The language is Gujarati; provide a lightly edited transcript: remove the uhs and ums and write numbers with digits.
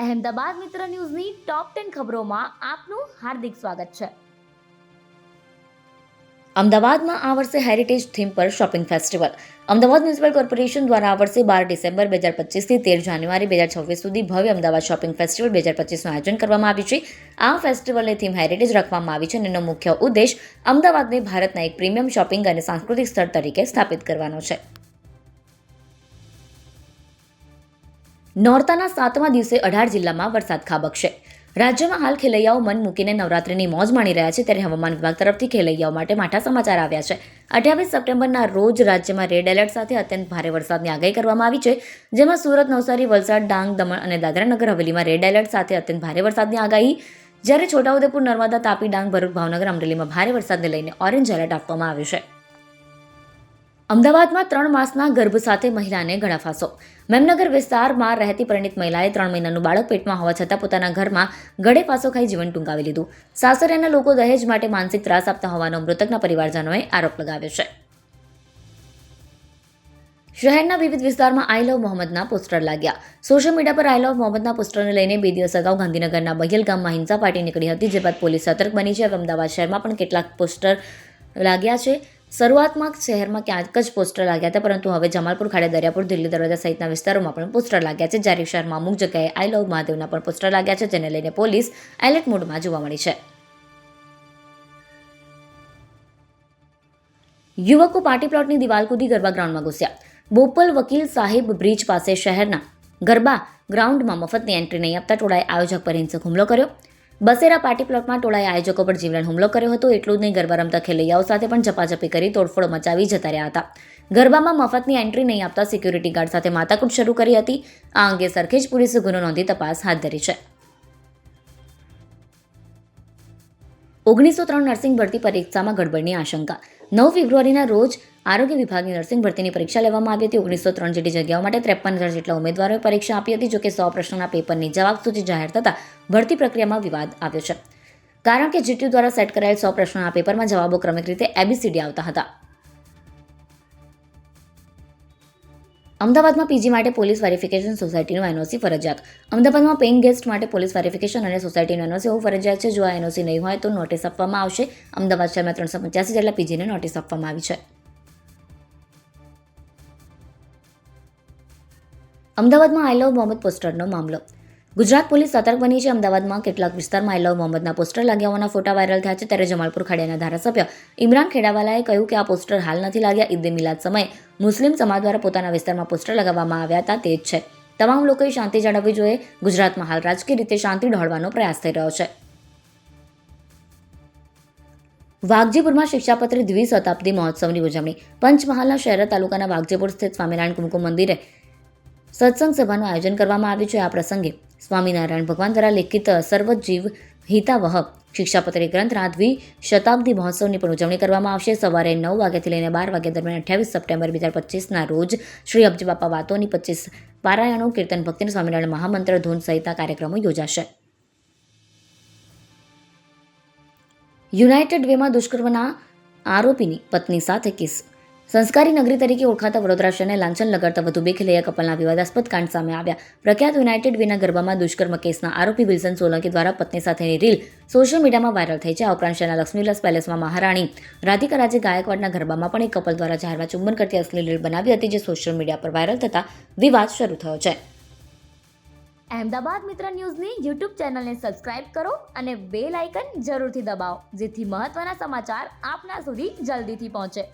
અહેમદાબાદ મિત્ર ન્યૂઝની ટોપ 10 ખબરોમાં આપનું હાર્દિક સ્વાગત છે. અમદાવાદમાં આ વર્ષે હેરિટેજ થીમ પર shopping festival. Ahmedabad municipal corporation દ્વારા આ વર્ષે 12 ડિસેમ્બર 2025થી 13 જાન્યુઆરી 2026 સુધી ભવ્ય અમદાવાદ શોપિંગ ફેસ્ટિવલ 2025નું આયોજન કરવામાં આવ્યું છે. આ ફેસ્ટિવલની થીમ હેરિટેજ રાખવામાં આવી છે અને એનો મુખ્ય ઉદ્દેશ અમદાવાદને ભારતના એક પ્રીમિયમ શોપિંગ અને સાંસ્કૃતિક સ્થળ તરીકે સ્થાપિત કરવાનો છે. નોરતાના 7મા દિવસે 18 જિલ્લામાં વરસાદ ખાબકશે. રાજ્યમાં હાલ ખેલૈયાઓ મન મૂકીને નવરાત્રિની મોજ માણી રહ્યા છે, ત્યારે હવામાન વિભાગ તરફથી ખેલૈયાઓ માટે માઠા સમાચાર આવ્યા છે. 28 સપ્ટેમ્બરના રોજ રાજ્યમાં રેડ એલર્ટ સાથે અત્યંત ભારે વરસાદની આગાહી કરવામાં આવી છે, જેમાં સુરત, નવસારી, વલસાડ, ડાંગ, દમણ અને દાદરા નગર હવેલીમાં રેડ એલર્ટ સાથે અત્યંત ભારે વરસાદની આગાહી, જ્યારે છોટાઉદેપુર, નર્મદા, તાપી, ડાંગ, ભરૂચ, ભાવનગર, અમરેલીમાં ભારે વરસાદને લઈને ઓરેન્જ એલર્ટ આપવામાં આવ્યું છે. અમદાવાદમાં 3 માસના ગર્ભ સાથે મહિલાને ગળાફાંસો. મેમનગર વિસ્તારમાં રહેતી પરિણીત મહિલાએ 3 મહિનાનું બાળક પેટમાં હોવા છતાં પોતાના ઘરમાં ગળે ફાંસો ખાઈ જીવન ટૂંકાવી લીધું. સાસરિયાના લોકો દહેજ માટે માનસિક ત્રાસ આપતા હોવાનો મૃતકના પરિવારજનોએ આરોપ લગાવ્યો છે. શહેરના વિવિધ વિસ્તારમાં આઈ લવ મોહમ્મદના પોસ્ટર લાગ્યા. સોશિયલ મીડિયા પર આઈ લવ મોહમ્મદના પોસ્ટરને લઈને 2 દિવસ અગાઉ ગાંધીનગરના બહિયલ ગામમાં હિંસા પાર્ટી નીકળી હતી, જે બાદ પોલીસ સતર્ક બની છે. અમદાવાદ શહેરમાં પણ કેટલાક પોસ્ટર લાગ્યા છે. શરૂઆતમાં શહેરમાં ક્યાંક જ પોસ્ટર લાગ્યા હતા, પરંતુ હવે જમાલપુર ખાડે, દરિયાપુર, દિલ્હી દરવાજા સહિતના વિસ્તારોમાં પણ પોસ્ટર લાગ્યા છે. જ્યારે શહેરમાં અમુક જગ્યાએ આઈ લવ મહાદેવના પણ પોસ્ટર લાગ્યા છે, જેને લઈને પોલીસ એલર્ટ મોડમાં જોવા મળી છે. યુવકો પાર્ટી પ્લોટની દિવાલ કૂદી ગરબા ગ્રાઉન્ડમાં ઘૂસ્યા. બોપલ વકીલ સાહિબ બ્રિજ પાસે શહેરના ગરબા ગ્રાઉન્ડમાં મફતની એન્ટ્રી નહીં આપતા ટોળાએ આયોજક પર હિંસક હુમલો કર્યો. બસેરા પાર્ટી પ્લોટમાં ટોળાએ આયોજકો પર જીવલેણ હુમલો કર્યો હતો. એટલું જ નહીં, ગરબા રમતા ખેલૈયાઓ સાથે પણ ઝપાઝપી કરી તોડફોડ મચાવી જતા રહ્યા હતા. ગરબામાં મફતની એન્ટ્રી નહીં આપતા સિક્યુરિટી ગાર્ડ સાથે માથાકૂટ શરૂ કરી હતી. આ અંગે સરખેજ પોલીસે ગુનો નોંધી તપાસ હાથ ધરી છે. 1903 નર્સિંગ ભરતી પરીક્ષામાં ગડબડની આશંકા. 9 ફેબ્રુઆરીના રોજ આરોગ્ય વિભાગની નર્સિંગ ભરતીની પરીક્ષા લેવામાં આવી હતી. 1903 જેટલી જગ્યાઓ માટે 53,000 જેટલા ઉમેદવારોએ પરીક્ષા આપી હતી. જોકે 100 પ્રશ્નોના પેપરની જવાબ સૂચિ જાહેર થતાં ભરતી પ્રક્રિયામાં વિવાદ આવ્યો છે, કારણ કે જીટીયુ દ્વારા સેટ કરાયેલ 100 પ્રશ્નોના પેપરમાં જવાબો ક્રમિક રીતે ABCD આવતા હતા. અમદાવાદમાં પીજી માટે પોલીસ વેરિફિકેશન સોસાયટીનું એનઓસી ફરજિયાત. અમદાવાદમાં પેઇંગ ગેસ્ટ માટે પોલીસ વેરિફિકેશન અને સોસાયટીનું એનઓસી હોવું ફરજિયાત છે. જો આ એનઓસી નહીં હોય તો નોટિસ આપવામાં આવશે. અમદાવાદ શહેરમાં 385 જેટલા પીજીને નોટિસ આપવામાં આવી છે. અમદાવાદમાં આઈ લવ મોહમ્મદ પોસ્ટરનો મામલો. ગુજરાત પોલીસ સતર્ક બની છે. અમદાવાદમાં કેટલાક વિસ્તારમાં આઈ લવ મોહમ્મદના પોસ્ટર લાગ્યા હોવાના ફોટા વાયરલ થયા છે. ત્યારે જમાલપુર ખાડિયાના ધારાસભ્ય ઇમરાન ખેડાવાલાએ કહ્યું કે આ પોસ્ટર હાલ નથી લાગ્યા. ઈદે મિલાદ સમયે મુસ્લિમ સમાજ દ્વારા પોતાના વિસ્તારમાં પોસ્ટર લગાવવામાં આવ્યા હતા, તે જ છે. તમામ લોકોએ શાંતિ જાળવવી જોઈએ. ગુજરાતમાં હાલ રાજકીય રીતે શાંતિ ઢોળવાનો પ્રયાસ થઈ રહ્યો છે. વાઘજીપુરમાં શિક્ષાપત્રી દ્વિશતાબ્દી મહોત્સવની ઉજવણી. પંચમહાલના શહેરા તાલુકાના વાઘજીપુર સ્થિત સ્વામિનારાયણ કુમકુમ મંદિરે સત્સંગ સભાનું આયોજન કરવામાં આવ્યું છે. આ પ્રસંગે સ્વામિનારાયણ ભગવાન દ્વારા લિખિત સર્વજીવ હિતાવહ શિક્ષાપત્રી ગ્રંથના દ્વિશતાબ્દી મહોત્સવની પણ ઉજવણી કરવામાં આવશે. સવારે 9 વાગ્યાથી લઈને 12 વાગ્યા દરમિયાન 28 સપ્ટેમ્બર 2025ના રોજ શ્રી અબજી બાપા વાતોની 25 પારાયણો, કીર્તન, ભક્તિ, સ્વામિનારાયણ મહામંત્ર, ધૂન સહિતના કાર્યક્રમો યોજાશે. યુનાઇટેડ વેમાં દુષ્કર્મના આરોપીની પત્ની સાથે કેસ. સંસ્કારી નગરી તરીકે ઓળખાતા વડોદરા શહેરને લાંછન લગાડતા વધુ 2 ખેલૈયા કપલના વિવાદાસ્પદ કાંડ સામે આવ્યા. પ્રખ્યાત યુનાઇટેડ વેના ગરબામાં દુષ્કર્મ કેસના આરોપી વિલ્સન સોલંકી દ્વારા પત્ની સાથેની રીલ સોશિયલ મીડિયામાં વાયરલ થઈ છે. આ ઉપરાંત શહેરના લક્ષ્મીવિલાસ પેલેસમાં મહારાણી રાધિકા રાજે ગાયકવાડના ગરબામાં પણ એક કપલ દ્વારા જાહેરમાં ચુંબન કરતી અશ્લીલ રીલ બનાવી હતી, જે સોશિયલ મીડિયા પર વાયરલ થતાં વિવાદ શરૂ થયો છે. અહેમદાબાદ મિત્ર ન્યૂઝની યુટ્યુબ ચેનલને સબસ્ક્રાઇબ કરો અને બેલ આઇકન જરૂરથી દબાવો, જેથી મહત્વના સમાચાર આપના સુધી જલ્દીથી પહોંચે.